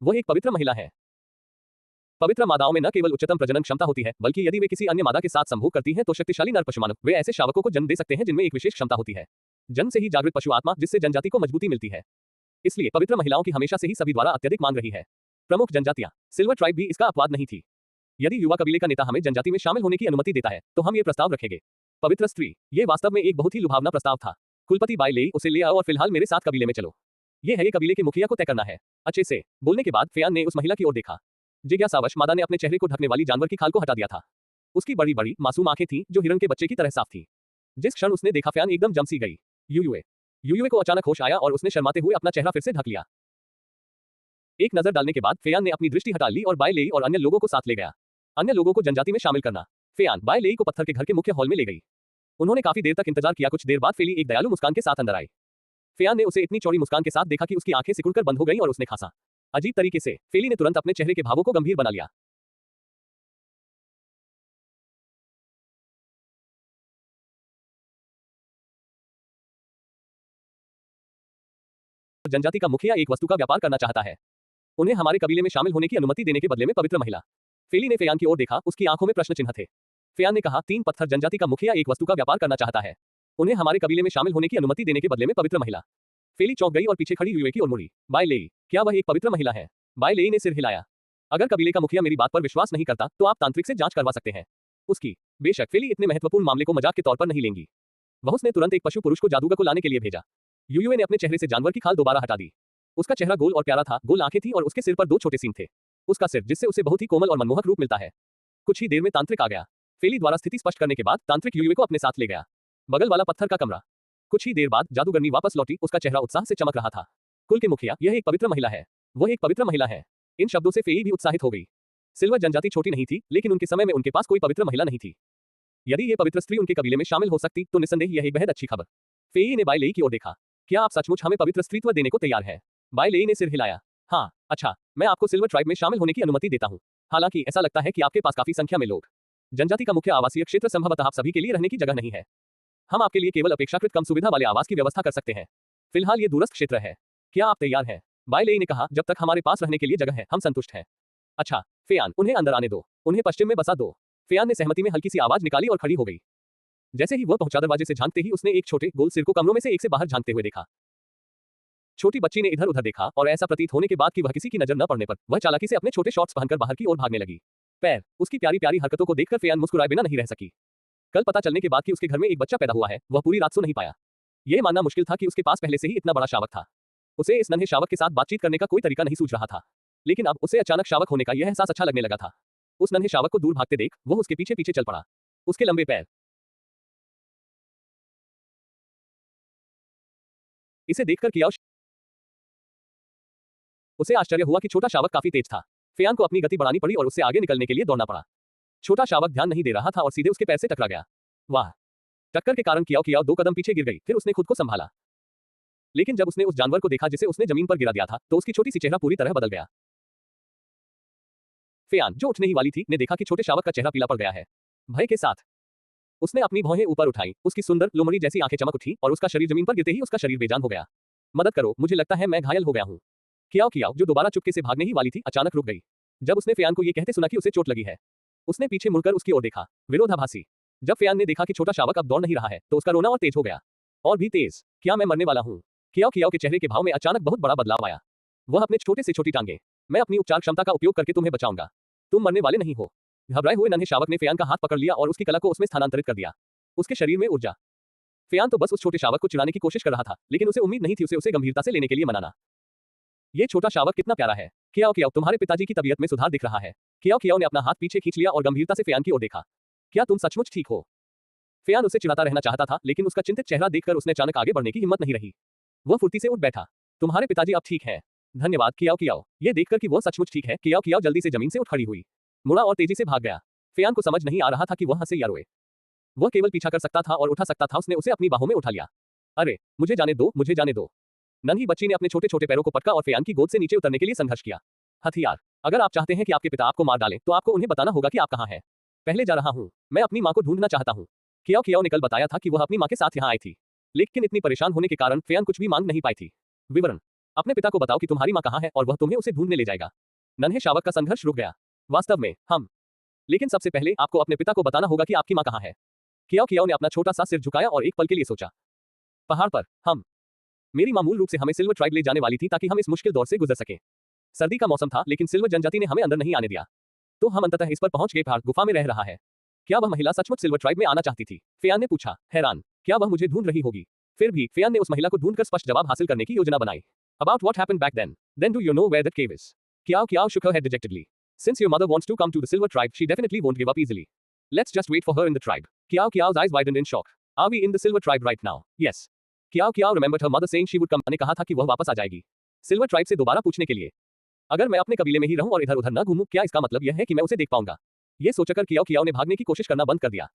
वो एक पवित्र महिला है। पवित्र मादाओं में न केवल उच्चतम प्रजनन क्षमता होती है, बल्कि यदि वे किसी अन्य मादा के साथ संभोग करती हैं तो शक्तिशाली नर पशु मानव वे ऐसे शावकों को जन्म दे सकते हैं जिनमें एक विशेष क्षमता होती है। जन्म से ही जागृत पशु आत्मा, जिससे जनजाति को मजबूती मिलती है। इसलिए पवित्र महिलाओं की हमेशा से ही सभी द्वारा अत्यधिक मांग रही है। प्रमुख जनजातियां। सिल्वर ट्राइब भी इसका अपवाद नहीं थी। यदि युवा कबीले का नेता हमें जनजाति में शामिल होने की अनुमति देता है तो हम ये प्रस्ताव रखेंगे। पवित्र स्त्री। ये वास्तव में एक बहुत ही लुभावना प्रस्ताव था। कुलपति बाई लेई उसे ले आओ और फिलहाल मेरे साथ कबीले में चलो। ये है, ये कबीले के मुखिया को तय करना है। अच्छे से बोलने के बाद फेयान ने उस महिला की ओर देखा। जिज्ञासावश मादा ने अपने चेहरे को ढकने वाली जानवर की खाल को हटा दिया था। उसकी बड़ी बड़ी मासूम आंखें थीं जो हिरण के बच्चे की तरह साफ थी। जिस क्षण उसने देखा फेयान एकदम जम सी गई। यूयुए को अचानक होश आया और उसने शर्माते हुए अपना चेहरा फिर से ढक लिया। एक नजर डालने के बाद फेयान ने अपनी दृष्टि हटा ली और बाई लेई और अन्य लोगों को साथ ले गया। अन्य लोगों को जनजाति में शामिल करना। फेयान बाई लेई को पत्थर के घर के मुख्य हॉल में ले गई। उन्होंने काफी देर तक इंतजार किया। कुछ देर बाद फेली एक दयालु मुस्कान के साथ अंदर आई। फेयान ने उसे इतनी चौड़ी मुस्कान के साथ देखा कि उसकी आंखें सिकुड़कर बंद हो गईं और उसने खांसा। अजीब तरीके से फेली ने तुरंत अपने चेहरे के भावों को गंभीर बना लिया। जनजाति का मुखिया एक वस्तु का व्यापार करना चाहता है। उन्हें हमारे कबीले में शामिल होने की अनुमति देने के बदले में पवित्र महिला। फेली ने फेयान की ओर देखा, उसकी आंखों में प्रश्न चिन्ह थे। फेयान ने कहा, 3 पत्थर जनजाति का मुखिया एक वस्तु का व्यापार करना चाहता है। उन्हें हमारे कबीले में शामिल होने की अनुमति देने के बदले में पवित्र महिला। फेली चौंक गई और पीछे खड़ी यूए की ओर मुड़ी। बाई लेई, क्या वह एक पवित्र महिला है? बाई लेई ने सिर हिलाया। अगर कबीले का मुखिया मेरी बात पर विश्वास नहीं करता तो आप तांत्रिक से जांच करवा सकते हैं। उसकी। बेशक फेली इतने महत्वपूर्ण मामले को मजाक के तौर पर नहीं लेंगी। वह उसने तुरंत एक पशु पुरुष को जादूगर को लाने के लिए भेजा। यूए ने अपने चेहरे से जानवर की खाल दोबारा हटा दी। उसका चेहरा गोल और प्यारा था, गोल आंखें थी और उसके सिर पर 2 छोटे सींग थे। उसका सिर, जिससे उसे बहुत ही कोमल और मनमोहक रूप मिलता है। कुछ ही देर में तांत्रिक आ गया। फेली द्वारा स्थिति स्पष्ट करने के बाद तांत्रिक यूए को अपने साथ ले गया। बगल वाला पत्थर का कमरा। कुछ ही देर बाद जादूगरनी वापस लौटी। उसका चेहरा उत्साह से चमक रहा था। कुल के मुखिया, यह एक पवित्र महिला है। वह एक पवित्र महिला है। इन शब्दों से फेई भी उत्साहित हो गई। सिल्वर जनजाति छोटी नहीं थी, लेकिन उनके समय में उनके पास कोई पवित्र महिला नहीं थी। यदि ये पवित्र स्त्री उनके कबीले में शामिल हो सकती तो निस्संदेह यह एक बेहद अच्छी खबर। फेई ने बाई लेई की ओर देखा। क्या आप सचमुच हमें पवित्र स्त्रीत्व देने को तैयार है? बाई लेई ने सिर हिलाया। हाँ, अच्छा, मैं आपको सिल्वर ट्राइब में शामिल होने की अनुमति देता हूँ। हालांकि ऐसा लगता है कि आपके पास काफी संख्या में लोग। जनजाति का मुख्य आवासीय क्षेत्र संभवतः आप सभी के लिए रहने की जगह नहीं है। हम आपके लिए केवल अपेक्षाकृत कम सुविधा वाले आवास की व्यवस्था कर सकते हैं। फिलहाल ये दूरस्थ क्षेत्र है। क्या आप तैयार हैं? बाई लेई ने कहा, जब तक हमारे पास रहने के लिए जगह है हम संतुष्ट हैं। अच्छा, फेयान, उन्हें अंदर आने दो। उन्हें पश्चिम में बसा दो। फेयान ने सहमति में हल्की सी आवाज निकाली और खड़ी हो गई। जैसे ही वह पहुंचा दरवाजे से झांकते ही उसने एक छोटे गोल सिर को कमरों में से एक से बाहर झांकते हुए देखा। छोटी बच्ची ने इधर उधर देखा और ऐसा प्रतीत होने के बाद कि वह किसी की नजर न पड़ने पर वह चालाकी से अपने छोटे शॉर्ट्स पहनकर बाहर की ओर भागने लगी। पैर। उसकी प्यारी प्यारी हरकतों को देखकर फेयान मुस्कुराए बिना नहीं रह सकी। कल पता चलने के बाद कि उसके घर में एक बच्चा पैदा हुआ है, वह पूरी रात सो नहीं पाया। यह मानना मुश्किल था कि उसके पास पहले से ही इतना बड़ा शावक था। उसे इस नन्हे शावक के साथ बातचीत करने का कोई तरीका नहीं सूझ रहा था, लेकिन अब उसे अचानक शावक होने का यह एहसास अच्छा लगने लगा था। उस नन्हे शावक को दूर भागते देख वह उसके पीछे पीछे चल पड़ा। उसके लंबे पैर। इसे देखकर कियाओ उसे आश्चर्य हुआ कि छोटा शावक काफी तेज था। फेयान को अपनी गति बढ़ानी पड़ी और उससे आगे निकलने के लिए दौड़ना पड़ा। छोटा शावक ध्यान नहीं दे रहा था और सीधे उसके पैर से टकरा गया। वाह! टक्कर के कारण कियाओ 2 कदम पीछे गिर गई, फिर उसने खुद को संभाला। लेकिन जब उसने उस जानवर को देखा जिसे उसने जमीन पर गिरा दिया था, तो उसकी छोटी सी चेहरा पूरी तरह बदल गया। फेयान, जो उठने ही वाली थी, ने देखा कि छोटे शावक का चेहरा पीला पड़ गया है। भय के साथ उसने अपनी भौहें ऊपर उठाई। उसकी सुंदर लोमड़ी जैसी आंखें चमक उठी और उसका शरीर जमीन पर गिरते ही उसका शरीर बेजान हो गया। मदद करो, मुझे लगता है मैं घायल हो गया हूँ। कियाओ, जो दोबारा चुपके से भागने ही वाली थी, अचानक रुक गई। जब उसने फेयान को ये कहते सुना कि उसे चोट लगी है, उसने पीछे मुड़कर उसकी ओर देखा। विरोधाभासी। जब फेयान ने देखा कि छोटा शावक अब दौड़ नहीं रहा है, तो उसका रोना और तेज हो गया। और भी तेज। क्या मैं मरने वाला हूँ? कियाओ के चेहरे के भाव में अचानक बहुत बड़ा बदलाव आया। वह अपने छोटे से छोटी टांगे। मैं अपनी उपचार क्षमता का उपयोग करके तुम्हें बचाऊंगा। तुम मरने वाले नहीं हो। घबराए हुए नन्हे शावक ने फेयान का हाथ पकड़ लिया और उसकी कला को उसमें स्थानांतरित कर दिया। उसके शरीर में ऊर्जा। फेयान तो बस उस छोटे शावक को चिढ़ाने की कोशिश कर रहा था, लेकिन उसे उम्मीद नहीं थी उसे गंभीरता से लेने के लिए मनाना। ये छोटा शावक कितना प्यारा है। कियाओ, तुम्हारे पिताजी की तबीयत में सुधार दिख रहा है। कियाओ ने अपना हाथ पीछे खींच लिया और गंभीरता से फेयान की ओर देखा। क्या तुम सचमुच ठीक हो? फेयान उसे चिढ़ाता रहना चाहता था, लेकिन उसका चिंतित चेहरा देखकर उसने अचानक आगे बढ़ने की हिम्मत नहीं रही। वह फुर्ती से उठ बैठा। तुम्हारे पिताजी अब ठीक हैं। धन्यवाद कियाओ। ये देखकर कि वह सचमुच ठीक है, कियाओ जल्दी से जमीन से उठ खड़ी हुई, मुड़ा और तेजी से भाग गया। फेयान को समझ नहीं आ रहा था कि वह हंसे या रोए। वह केवल पीछा कर सकता था और उठा सकता था। उसने उसे अपनी बाहों में उठा लिया। अरे, मुझे जाने दो, मुझे जाने दो। नन्ही बच्ची ने अपने छोटे छोटे पैरों को पटका और फेयान की गोद से नीचे उतरने के लिए संघर्ष किया। हथियार। अगर आप चाहते हैं कि आपके पिता आपको मार डालें, तो आपको उन्हें बताना होगा कि आप कहाँ हैं। पहले जा रहा हूँ। मैं अपनी माँ को ढूंढना चाहता हूँ। कियाओ ने कल बताया था कि वह अपनी माँ के साथ यहाँ आई थी, लेकिन इतनी परेशान होने के कारण फेयान कुछ भी मांग नहीं पाई थी। विवरण। अपने पिता को बताओ कि तुम्हारी माँ कहाँ है और वह तुम्हें उसे ढूंढने ले जाएगा। नन्हे शावक का संघर्ष रुक गया। वास्तव में हम, लेकिन सबसे पहले आपको अपने पिता को बताना होगा कि आपकी माँ कहाँ है। कियाओ कियाओ ने अपना छोटा सा सिर झुकाया और एक पल के लिए सोचा। पहाड़ पर हम, मेरी माँ मूल रूप से हमें सिल्वर ट्राइब ले जाने वाली थी ताकि हम इस मुश्किल दौर से गुजर सकें। सर्दी का मौसम था लेकिन सिल्वर जनजाति ने हमें अंदर नहीं आने दिया। तो हम अंततः इस पर पहुंच गए। पहाड़ गुफा में रह रहा है। क्या वह महिला सचमुच सिल्वर ट्राइब में आना चाहती थी? फेयान ने पूछा, हैरान। क्या वह मुझे ढूंढ रही होगी? फिर भी फेयान ने उस महिला को ढूंढकर स्पष्ट जवाब हासिल करने की योजना बनाई। About what happened back then? Then do you know where that cave is? Kiao Kiao shook her head dejectedly. Since your mother wants to come to the silver tribe, she definitely won't give up easily. Let's just wait for her in the tribe. Kiao Kiao's eyes widened in shock. Are we in the silver tribe right now? Yes. Kiao Kiao remembered her mother saying she would come. ने कहा था कि वह वापस आ जाएगी silver tribe से दोबारा पूछने के लिए। अगर मैं अपने कबीले में ही रहूं और इधर उधर न घूमूं, क्या इसका मतलब यह है कि मैं उसे देख पाऊंगा? ये सोचकर कियाओ कियाओ ने भागने की कोशिश करना बंद कर दिया।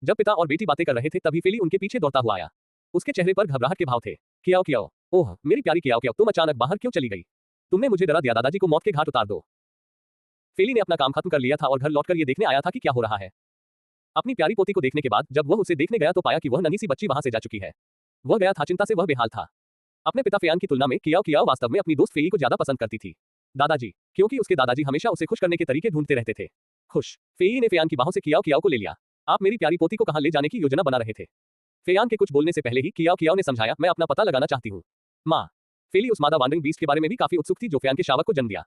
जब पिता और बेटी बातें कर रहे थे तभी फेली उनके पीछे दौड़ता हुआ आया। उसके चेहरे पर घबराहट के भाव थे। कियाओ कियाओ, ओह मेरी प्यारी कियाओ कियाओ, तुम अचानक बाहर क्यों चली गई? तुमने मुझे डरा दिया। दादाजी को मौत के घाट उतार दो। फेली ने अपना काम खत्म कर लिया था और घर लौटकर ये देखने आया था कि क्या हो रहा है। अपनी प्यारी पोती को देखने के बाद जब वह उसे देखने गया तो पाया कि वह नन्ही सी बच्ची वहां से जा चुकी है। वह गया था, चिंता से वह बेहाल था। अपने पिता फेयान की तुलना में कियाओ कियाओ वास्तव में अपनी दोस्त फेई को ज्यादा पसंद करती थी। दादाजी, क्योंकि उसके दादाजी हमेशा उसे खुश करने के तरीके ढूंढते रहते थे। खुश। फेई ने फेयान की बाहों से कियाओ कियाओ को ले लिया। आप मेरी प्यारी पोती को कहां ले जाने की योजना बना रहे थे? फेयान के कुछ बोलने से पहले ही कियाओ कियाओ ने समझाया, मैं अपना पता लगाना चाहती हूँ। माँ। फेली उस मादा वांडरिंग बीस्ट के बारे में भी काफी उत्सुक थी जो फेयान के शावक को जन्म दिया।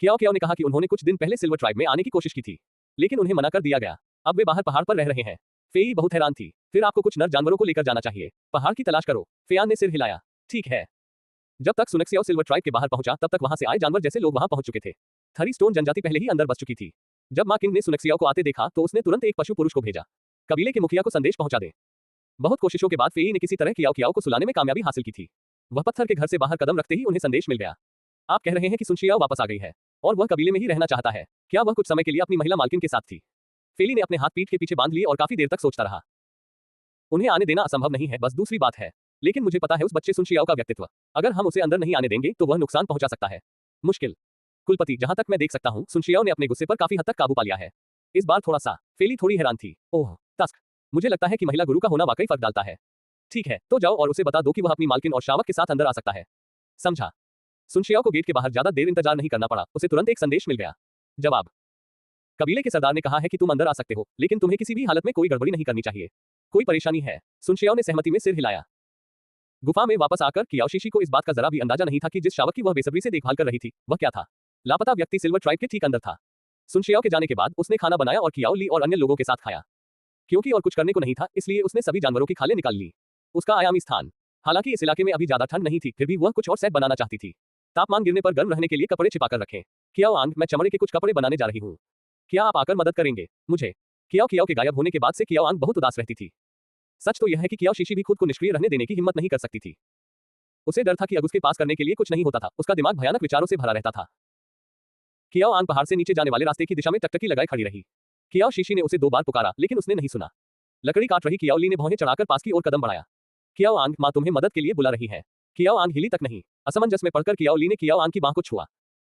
कियाओ कियाओ ने कहा कि उन्होंने कुछ दिन पहले सिल्वर ट्राइब में आने की कोशिश की थी लेकिन उन्हें मना कर दिया गया। अब वे बाहर पहाड़ पर रह रहे हैं। फेई बहुत हैरान थी। फिर आपको कुछ नर जानवरों को लेकर जाना चाहिए, पहाड़ की तलाश करो। फेयान ने सिर हिलाया। ठीक है। जब तक सुनक्सियाओ सिल्वर ट्राइब के बाहर पहुंचा तब तक वहां से आए जानवर जैसे लोग वहां पहुंच चुके थे। थरी स्टोन जनजाति पहले ही अंदर बस चुकी थी। जब माँ किंग ने सुनक्सियाओ को आते देखा तो उसने तुरंत एक पशु पुरुष को भेजा। कबीले के मुखिया को संदेश पहुंचा दे। बहुत कोशिशों के बाद फेई ने किसी तरह कियाओ कियाओ को सुलाने में कामयाबी हासिल की थी। वह पत्थर के घर से बाहर कदम रखते ही उन्हें संदेश मिल गया। आप कह रहे हैं कि सुनशियाओ वापस आ गई है और वह कबीले में ही रहना चाहता है। क्या वह कुछ समय के लिए अपनी महिला मालकिन के साथ थी? फेली ने अपने हाथ पीठ के पीछे बांध लिए और काफी देर तक सोचता रहा। उन्हें आने देना असंभव नहीं है, बस दूसरी बात है। लेकिन मुझे पता है उस बच्चे सुनशियाओ का व्यक्तित्व। अगर हम उसे अंदर नहीं आने देंगे तो वह नुकसान पहुंचा सकता है। मुश्किल। कुलपति, जहां तक मैं देख सकता हूं सुनशियाओ ने अपने गुस्से पर काफी हद तक काबू पा लिया है। इस बार थोड़ा सा। फेली थोड़ी हैरान थी। ओह तस्क, मुझे लगता है कि महिला गुरु का होना वाकई फर्क डालता है। ठीक है, तो जाओ और उसे बता दो कि वह अपनी मालकिन और शावक के साथ अंदर आ सकता है। समझा। सुनशियाओ को गेट के बाहर ज्यादा देर इंतजार नहीं करना पड़ा। उसे तुरंत एक संदेश मिल गया। जवाब। कबीले के सरदार ने कहा है कि तुम अंदर आ सकते हो लेकिन तुम्हें किसी भी हालत में कोई गड़बड़ी नहीं करनी चाहिए। कोई परेशानी है? सुनशियाओ ने सहमति में सिर हिलाया। गुफा में वापस आकर कियाओ शीशी को इस बात का जरा भी अंदाजा नहीं था कि जिस शावक की वह बेसब्री से देखभाल कर रही थी वह क्या था। लापता व्यक्ति सिल्वर ट्राइब के ठीक अंदर था। सुनशियाओ के जाने के बाद उसने खाना बनाया और कियाओ ली और अन्य लोगों के साथ खाया। क्योंकि और कुछ करने को नहीं था इसलिए उसने सभी जानवरों की खालें निकाल ली। उसका आयामी स्थान। हालांकि इस इलाके में अभी ज्यादा ठंड नहीं थी फिर भी वह कुछ और सेट बनाना चाहती थी। तापमान गिरने पर गर्म रहने के लिए कपड़े छिपाकर रखें। कियाओ आंग, मैं चमड़े के कुछ कपड़े बनाने जा रही हूँ। क्या आप आकर मदद करेंगे मुझे? कियाओ कियाओ के गायब होने के बाद से कियाओ आंग बहुत उदास रहती थी। सच तो यह है कि कियाओ शीशी भी खुद को निष्क्रिय रहने देने की हिम्मत नहीं कर सकती थी। उसे डर था कि अगुस के पास करने के लिए कुछ नहीं होता था। उसका दिमाग भयानक विचारों से भरा रहता था। कियाओ आंग पहाड़ से नीचे जाने वाले रास्ते की दिशा में टकटकी लगाए खड़ी रही। कियाओ शीशी ने उसे 2 बार पुकारा लेकिन उसने नहीं सुना। लकड़ी काट रही कियाओ ली ने भौहें चढ़ाकर पास की ओर कदम बढ़ाया। कियाओ आंग, माँ तुम्हें मदद के लिए बुला रही है। कियाओ आंग हिली तक नहीं। असमंजस में पड़कर कियाओ ली ने कियाओ आंग की बाह को छुआ।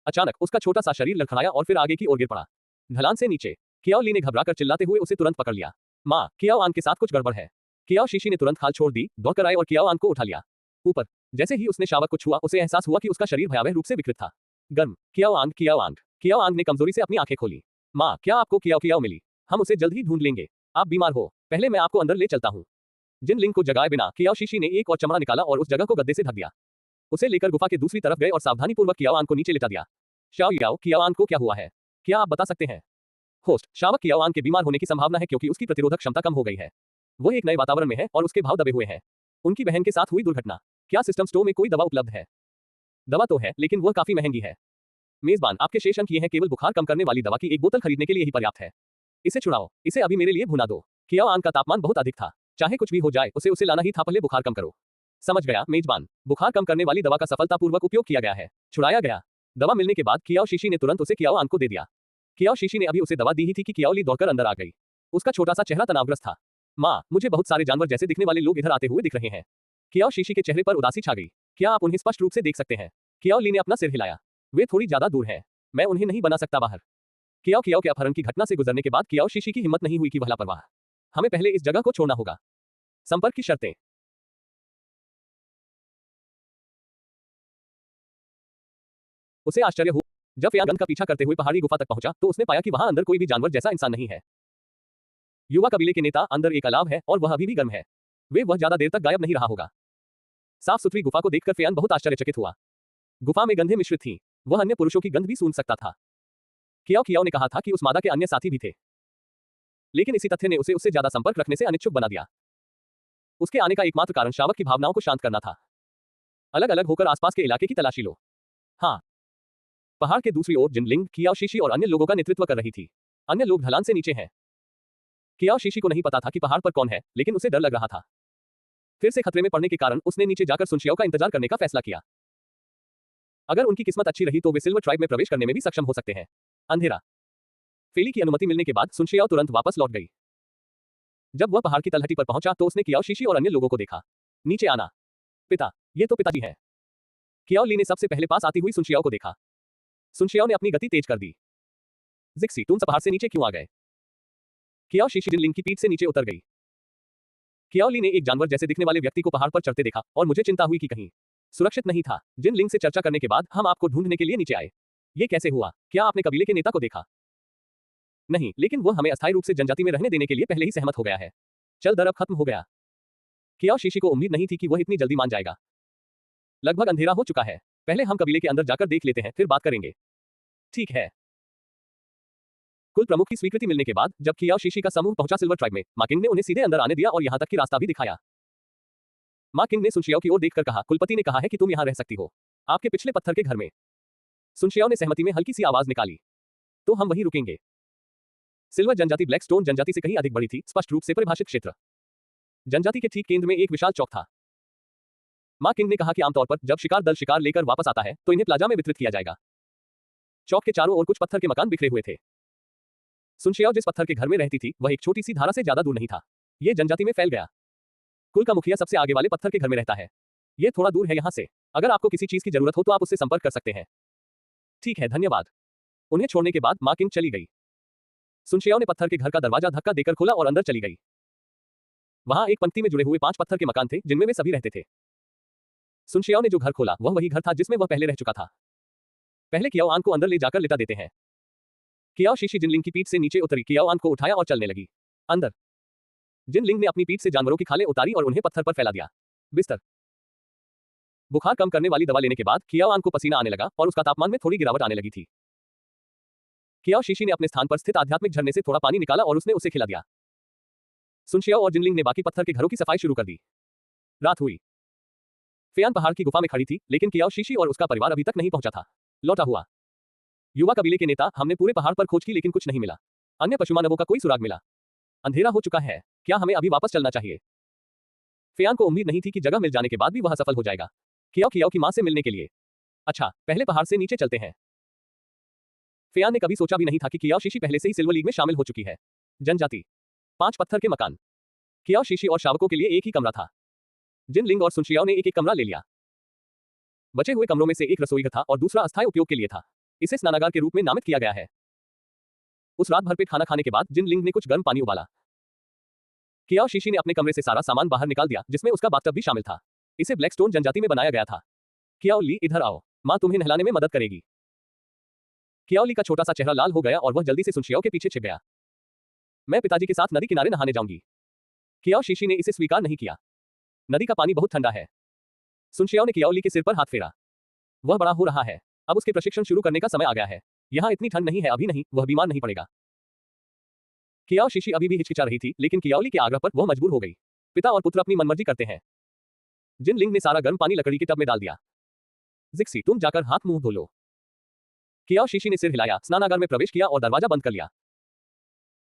अचानक उसका छोटा सा शरीर लड़खड़ाया और फिर आगे की ओर गिर पड़ा। ढलान से नीचे। कियाओ ली ने घबराकर चिल्लाते हुए उसे तुरंत पकड़ लिया। माँ, कियाओ आंग के साथ कुछ गड़बड़ है। कियाओ शीशी ने तुरंत खाल छोड़ दी, दौड़कर आए और कियाओ आंग को उठा लिया ऊपर। जैसे ही उसने शावक को छुआ उसे एहसास हुआ कि उसका शरीर भयावह रूप से विकृत था। गर्म। कियाओ आंग, कियाओ आंग। कियाओ आंग ने कमजोरी से अपनी आंखें खोली। माँ, क्या आपको कियाओ कियाओ मिली? हम उसे जल्द ही ढूंढ लेंगे। आप बीमार हो, पहले मैं आपको अंदर ले चलता हूँ। जिन लिंग को जगाए बिना कियाओ शीशी ने एक और चमड़ा निकाला और उस जगह को गद्दे से ढक दिया। उसे लेकर गुफा के दूसरी तरफ गए और सावधानीपूर्वक कियाओ आंग को नीचे लेटा दिया। शाओ याओ, कियाओ आंग को क्या हुआ है? क्या आप बता सकते हैं? होस्ट, शावक कियाओ आंग के बीमार होने की संभावना है क्योंकि उसकी प्रतिरोधक क्षमता कम हो गई है। वो एक नए वातावरण में है और उसके भाव दबे हुए हैं। उनकी बहन के साथ हुई दुर्घटना। क्या सिस्टम स्टोर में कोई दवा उपलब्ध है? दवा तो है लेकिन वह काफी महंगी है। मेजबान, आपके शेष अंक ये हैं, केवल बुखार कम करने वाली दवा की एक बोतल खरीदने के लिए ही पर्याप्त है। इसे छुड़ाओ, इसे अभी मेरे लिए भुना दो। कियाओ आंग का तापमान बहुत अधिक था। चाहे कुछ भी हो जाए उसे लाना ही था, पहले बुखार कम करो। समझ गया मेजबान। बुखार कम करने वाली दवा का सफलतापूर्वक उपयोग किया गया है। छुड़ाया गया। दवा मिलने के बाद कियाओ शीशी ने तुरंत उसे कियाओ आंग को दे दिया। कियाओ शीशी ने अभी उसे दवा दी ही थी कि कियाओ ली दौड़कर अंदर आ गई। उसका छोटा सा चेहरा तनावग्रस्त था। माँ, मुझे बहुत सारे जानवर जैसे दिखने वाले लोग इधर आते हुए दिख रहे हैं। कियाओ शीशी के चेहरे पर उदासी छा गई। क्या आप उन्हें स्पष्ट रूप से देख सकते हैं? कियाओ ली ने अपना सिर हिलाया। वे थोड़ी ज्यादा दूर हैं। मैं उन्हें नहीं बना सकता बाहर। कियाओ कियाओ के अपहरण की घटना से गुजरने के बाद कियाओ शीशी की हिम्मत नहीं हुई कि वह लापरवाह। हमें पहले इस जगह को छोड़ना होगा। संपर्क की शर्तें। उसे आश्चर्य हुआ। जब फयान गंध का पीछा करते हुए पहाड़ी गुफा तक पहुंचा तो उसने पाया कि वहां अंदर कोई भी जानवर जैसा इंसान नहीं है। युवा कबीले के नेता अंदर एक अलाव है और वह अभी भी गर्म है। वह ज्यादा देर तक गायब नहीं रहा होगा। साफ सुथरी गुफा को देखकर फयान बहुत आश्चर्यचकित हुआ। गुफा में गंधें मिश्रित थीं। वह अन्य पुरुषों की गंध भी सूंघ सकता था। कियाओ कियाओ ने कहा था कि उस मादा के अन्य साथी भी थे, लेकिन इसी तथ्य ने उसे उससे ज्यादा संपर्क रखने से अनिच्छुक बना दिया। उसके आने का एकमात्र कारण शावक की भावनाओं को शांत करना था। अलग अलग होकर आसपास के इलाके की तलाशी लो। हाँ। पहाड़ के दूसरी ओर जिनलिंग, कियाओ शीशी और अन्य लोगों का नेतृत्व कर रही थी। अन्य लोग ढलान से नीचे हैं। कियाओ शीशी को नहीं पता था कि पहाड़ पर कौन है, लेकिन उसे डर लग रहा था। फिर से खतरे में पड़ने के कारण उसने नीचे जाकर सुनशियाओ का इंतजार करने का फैसला किया। अगर उनकी किस्मत अच्छी रही तो वे सिल्वर ट्राइब में प्रवेश करने में भी सक्षम हो सकते हैं। अंधेरा। फेली की अनुमति मिलने के बाद सुनशियाओ तुरंत वापस लौट गई। जब वह पहाड़ की तलहटी पर पहुंचा तो उसने कियाओ शीशी और अन्य लोगों को देखा। नीचे आना। पिता, ये तो पिताजी हैं। कियाओ ली ने सबसे पहले पास आती हुई सुनशियाओ को देखा। सुनशियाओ ने अपनी गति तेज कर दी। जिक्सी, तुम सब पहाड़ से नीचे क्यों आ गए? कियाओ शीशी जिनलिंग की पीठ से नीचे उतर गई। कियाओ ली ने एक जानवर जैसे दिखने वाले व्यक्ति को पहाड़ पर चढ़ते देखा और मुझे चिंता हुई कि कहीं सुरक्षित नहीं था। जिनलिंग से चर्चा करने के बाद हम आपको ढूंढने के लिए नीचे आए। ये कैसे हुआ? क्या आपने कबीले के नेता को देखा? नहीं, लेकिन वह हमें अस्थायी रूप से जनजाति में रहने देने के लिए पहले ही सहमत हो गया है। चल दर अब खत्म हो गया। कियाओ शीशी को उम्मीद नहीं थी कि वह इतनी जल्दी मान जाएगा। लगभग अंधेरा हो चुका है। पहले हम कबीले के अंदर जाकर देख लेते हैं, फिर बात करेंगे। ठीक है। कुल प्रमुख की स्वीकृति मिलने के बाद जब कियाओ शीशी का समूह पहुंचा सिल्वर ट्राइब में, मा किंग ने उन्हें सीधे अंदर आने दिया और यहां तक कि रास्ता भी दिखाया। मा किंग ने सुनशियाओ की ओर देखकर कहा, कुलपति ने कहा है कि तुम यहां रह सकती हो, आपके पिछले पत्थर के घर में। सुनशियाओ ने सहमति में हल्की सी आवाज निकाली। तो हम वहीं रुकेंगे। सिल्वर जनजाति ब्लैक स्टोन जनजाति से कहीं अधिक बड़ी थी, स्पष्ट रूप से परिभाषित क्षेत्र। जनजाति के ठीक केंद्र में एक विशाल चौक था। मा किंग ने कहा कि आमतौर पर जब शिकार दल शिकार लेकर वापस आता है तो इन्हें प्लाजा में वितरित किया जाएगा। चौक के चारों ओर कुछ पत्थर के मकान बिखरे हुए थे। सुनशियाओ जिस पत्थर के घर में रहती थी वह एक छोटी सी धारा से ज्यादा दूर नहीं था। यह जनजाति में फैल गया। कुल का मुखिया सबसे आगे वाले पत्थर के घर में रहता है। यह थोड़ा दूर है यहां से। अगर आपको किसी चीज की जरूरत हो तो आप उससे संपर्क कर सकते हैं। ठीक है, धन्यवाद। उन्हें छोड़ने के बाद मा किंग चली गई। सुनशियाओ ने पत्थर के घर का दरवाजा धक्का देकर खोला और अंदर चली गई। वहां एक पंक्ति में जुड़े हुए 5 पत्थर के मकान थे जिनमें वे सभी रहते थे। सुनशियाओ ने जो घर खोला वह वही घर था जिसमें वह पहले रह चुका था। पहले कियाओ आन को अंदर ले जाकर लिटा देते हैं। कियाओ शीशी जिनलिंग की पीठ से नीचे उतरी, कियाओ आन को उठाया और चलने लगी। अंदर। जिनलिंग ने अपनी पीठ से जानवरों की खालें उतारी और उन्हें पत्थर पर फैला दिया। बिस्तर। बुखार कम करने वाली दवा लेने के बाद कियाओ आन को पसीना आने लगा और उसका तापमान में थोड़ी गिरावट आने लगी थी। कियाओ शीशी ने अपने स्थान पर स्थित आध्यात्मिक झरने से थोड़ा पानी निकाला और उसने उसे खिला दिया। सुनशियाओ और जिनलिंग ने बाकी पत्थर के घरों की सफाई शुरू कर दी। रात हुई। फेयान पहाड़ की गुफा में खड़ी थी, लेकिन कियाओ शीशी और उसका परिवार अभी तक नहीं पहुंचा था। लौटा हुआ। युवा कबीले के नेता, हमने पूरे पहाड़ पर खोज की लेकिन कुछ नहीं मिला। अन्य पशुमानवों का कोई सुराग मिला। अंधेरा हो चुका है। क्या हमें अभी वापस चलना चाहिए? फेयान को उम्मीद नहीं थी कि जगह मिल जाने के बाद भी वह सफल हो जाएगा। कियाओ कियाओ की मां से मिलने के लिए। अच्छा, पहले पहाड़ से नीचे चलते हैं। फेयान ने कभी सोचा भी नहीं था कि कियाओ शीशी पहले से ही सिल्वर लीग में शामिल हो चुकी है। जनजाति। 5 पत्थर के मकान। कियाओ शीशी और शावकों के लिए एक ही कमरा था। जिनलिंग और सुनशियाओ ने एक एक कमरा ले लिया। बचे हुए कमरों में से एक रसोई घर था और दूसरा अस्थायी उपयोग के लिए था। इसे स्नानागार के रूप में नामित किया गया है। उस रात भर पेट खाना खाने के बाद जिनलिंग ने कुछ गर्म पानी उबाला। कियाओ शीशी ने अपने कमरे से सारा सामान बाहर निकाल दिया, जिसमें उसका बाथटब भी शामिल था। इसे ब्लैकस्टोन जनजाति में बनाया गया था। कियाओ ली, इधर आओ, मां तुम्हें नहलाने में मदद करेगी। कियाओ ली का छोटा सा चेहरा लाल हो गया और वह जल्दी से सुनशियाओ के पीछे छिप गया। मैं पिताजी के साथ नदी किनारे नहाने जाऊंगी। कियाओ शीशी ने इसे स्वीकार नहीं किया। नदी का पानी बहुत ठंडा है। सुनशियाओ ने कियाओ ली के सिर पर हाथ फेरा। वह बड़ा हो रहा है। अब उसके प्रशिक्षण शुरू करने का समय आ गया है। यहां इतनी ठंड नहीं है, अभी नहीं, वह बीमार नहीं पड़ेगा। कियाओ शीशी अभी भी हिचकिचा रही थी, लेकिन कियाओ ली के आग्रह पर वह मजबूर हो गई। पिता और पुत्र अपनी मनमर्जी करते हैं। जिनलिंग ने सारा गर्म पानी लकड़ी के टब में डाल दिया। जिक्सी, तुम जाकर हाथ मुंह धो लो। कियाओ शीशी ने सिर हिलाया, स्नानागार में प्रवेश किया और दरवाजा बंद कर लिया।